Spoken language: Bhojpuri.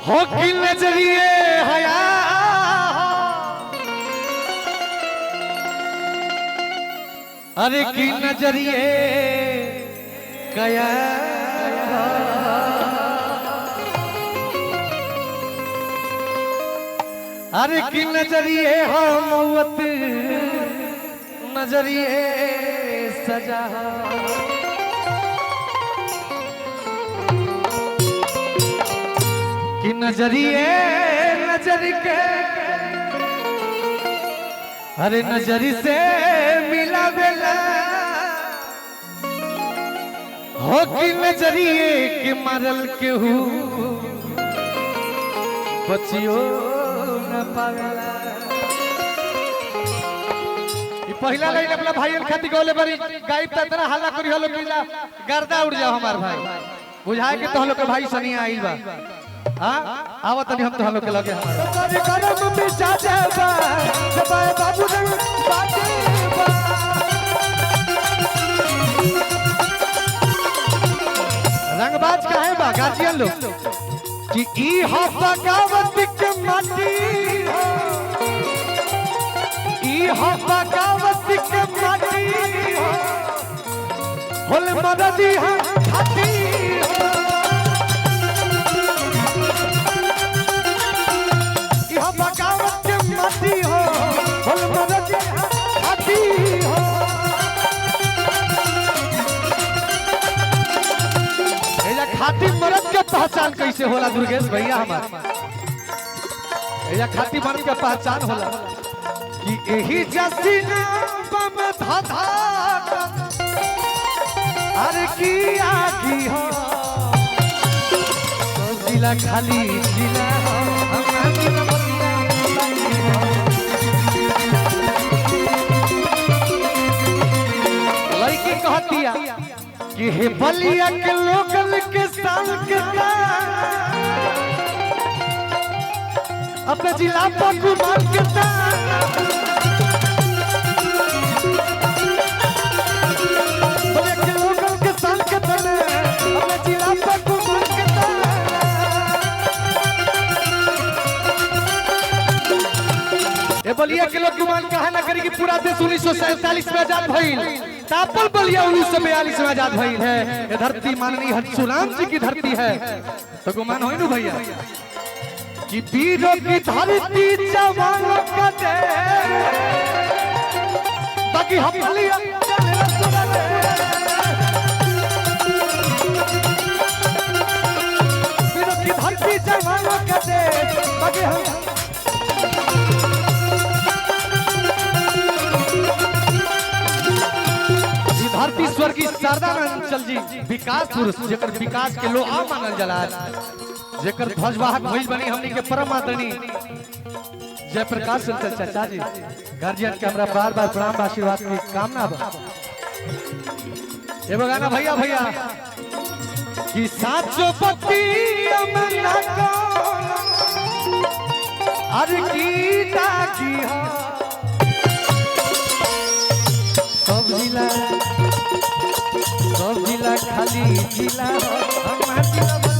हो कि नजरिए हया अरे कि नजरिए कया अरे कि नजरिए हो मौत नजरिए सजा कि नजरिए नजर के अरे नजरी से मिला बेला हो कि नजरिए के मरल के हूँ बचियो न पावेला। पहला लाइन अपना भाई खाती गोले बड़ी गायब तरा हल्ला करी हलो किला गर्दा उड़ जाओ हमार भाई बुझाए के तो लोग के भाई सनी आइल बा हां आवत नहीं हम तो हम लोग के लगे हमारे करम में चाचा बा जब बाबू ने बाटे बा रंगबाज काहे बा गार्जियन लोग कि ई हो बगावत के माटी हो ई हो बगावत के माटी हो होल मददी हम खाती हो ई हो बगावत के माटी हो होल मददी हम खाती हो। एजा खाती मर्द के पहचान कैसे होला दुर्गेश भैया हमार एजा खाती मर्द के पहचान होला कि एही जसीना बम धाधा अरे की आगी हो तो जिला खाली जिला हो हमारी बतिया लड़की कहतिया कि हे बलिया के लोकल के साल के अपने जिला पर घुमान के बलिया के लोग गुमान कहा ना करी कि पूरा देश 1947 में आजाद भइल तापल बलिया 1942 में आजाद भइल है। ये धरती माननीय हरसुराम जी की धरती है तो गुमान होई नु भैया कि वीरों की धरती जवानों का दे बाकी हम बलिया वीरों की धरती जवानों का दे बाकी हम धरती स्वर्गीय शारदानंद अंचल जी विकास पुरुष जेकर विकास के लोहा मानल जाला जेकर ध्वजवाहक भइल बनी हमनी के परम आदरणीय जयप्रकाश अंचल चाचा जी गार्जियन के हमरा बार-बार प्रणाम आशीर्वाद की कामना बा। ये बगाना भैया भैया कि साचो पति अमना को अरे कीटा की हो सब जिला खाली जिला हमारा